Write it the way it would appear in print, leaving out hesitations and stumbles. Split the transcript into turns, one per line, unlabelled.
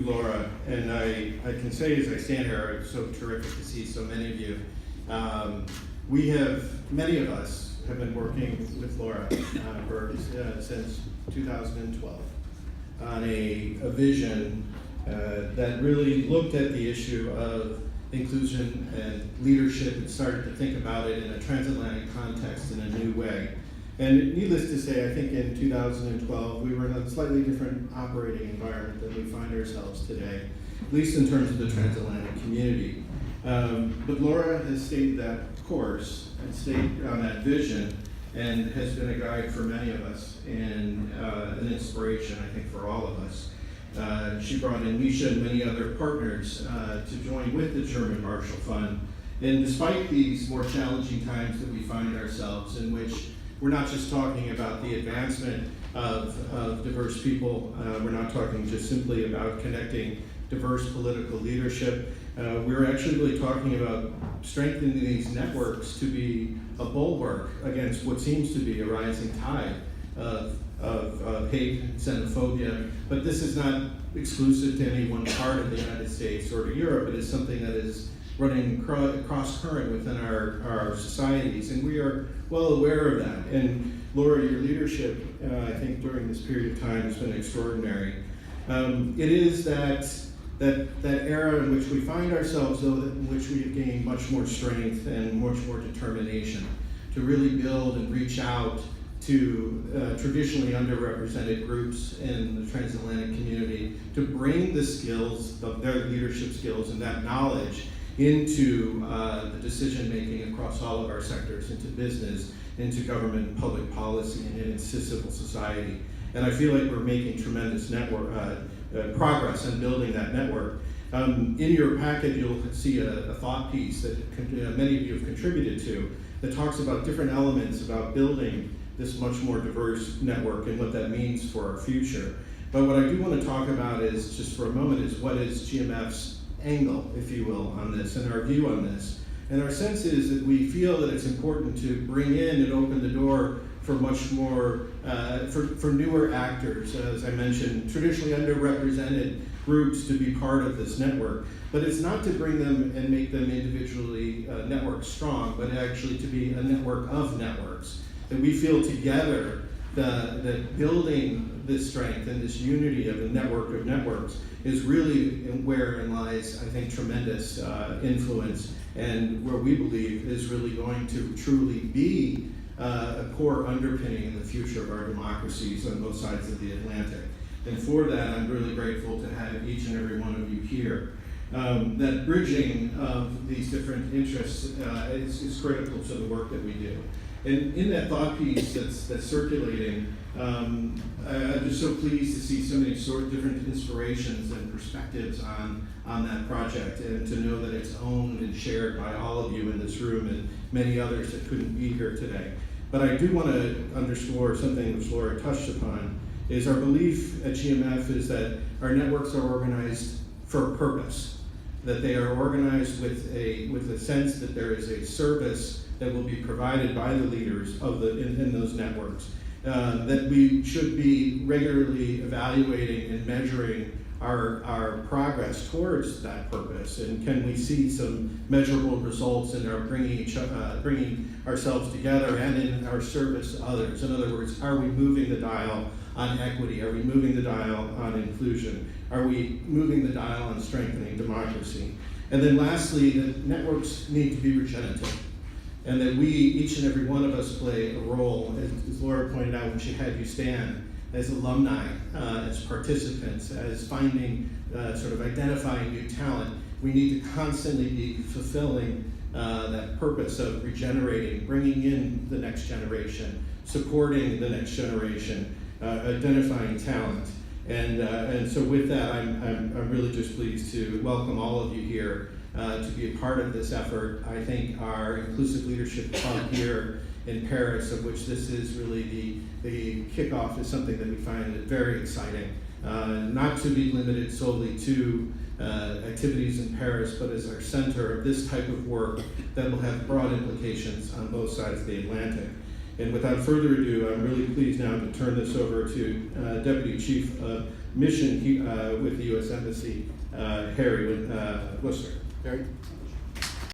Laura, and I can say as I stand here, it's so terrific to see so many of you. Many of us have been working with Laura since 2012 on a vision that really looked at the issue of inclusion and leadership and started to think about it in a transatlantic context in a new way. And needless to say, I think in 2012, we were in a slightly different operating environment than we find ourselves today, at least in terms of the transatlantic community. But Laura has stayed that course and stayed on that vision and has been a guide for many of us and an inspiration, I think, for all of us. She brought in Misha and many other partners to join with the German Marshall Fund. And despite these more challenging times that we find ourselves in, which we're not just talking about the advancement of diverse people, we're not talking just simply about connecting diverse political leadership. We're actually really talking about strengthening these networks to be a bulwark against what seems to be a rising tide of hate and xenophobia. But this is not exclusive to any one part of the United States or to Europe. It is something that is running cross current within our societies, and we are well aware of that. And Laura, your leadership, I think during this period of time has been extraordinary. It is that era in which we find ourselves, though, in which we have gained much more strength and much more determination to really build and reach out to traditionally underrepresented groups in the transatlantic community, to bring the skills, their leadership skills and that knowledge into the decision making across all of our sectors, into business, into government and public policy, and into civil society. And I feel like we're making tremendous progress in building that network. In your packet, you'll see a thought piece that many of you have contributed to that talks about different elements about building this much more diverse network and what that means for our future. But what I do want to talk about is, just for a moment, is what is GMF's angle, if you will, on this and our view on this. And our sense is that we feel that it's important to bring in and open the door for much more, for newer actors, as I mentioned, traditionally underrepresented groups to be part of this network. But it's not to bring them and make them individually network strong, but actually to be a network of networks. That we feel together that building this strength and this unity of a network of networks is really wherein lies, I think, tremendous influence, and where we believe is really going to truly be a core underpinning in the future of our democracies on both sides of the Atlantic. And for that, I'm really grateful to have each and every one of you here. That bridging of these different interests is critical to the work that we do. And in that thought piece that's circulating, I'm just so pleased to see so many different inspirations and perspectives on that project, and to know that it's owned and shared by all of you in this room and many others that couldn't be here today. But I do want to underscore something which Laura touched upon, is our belief at GMF is that our networks are organized for a purpose, that they are organized with a sense that there is a service that will be provided by the leaders in those networks, that we should be regularly evaluating and measuring our progress towards that purpose, and can we see some measurable results in our bringing ourselves together and in our service to others. In other words, are we moving the dial on equity? Are we moving the dial on inclusion? Are we moving the dial on strengthening democracy? And then lastly, that networks need to be regenerative, and that we, each and every one of us, play a role, as Laura pointed out when she had you stand, as alumni, as participants, as finding, sort of identifying new talent. We need to constantly be fulfilling that purpose of regenerating, bringing in the next generation, supporting the next generation, identifying talent. And so with that, I'm really just pleased to welcome all of you here to be a part of this effort. I think our Inclusive Leadership Club here in Paris, of which this is really the kickoff, is something that we find very exciting. Not to be limited solely to activities in Paris, but as our center of this type of work that will have broad implications on both sides of the Atlantic. And without further ado, I'm really pleased now to turn this over to Deputy Chief mission with the U.S. Embassy, Harry Worcester.
Harry?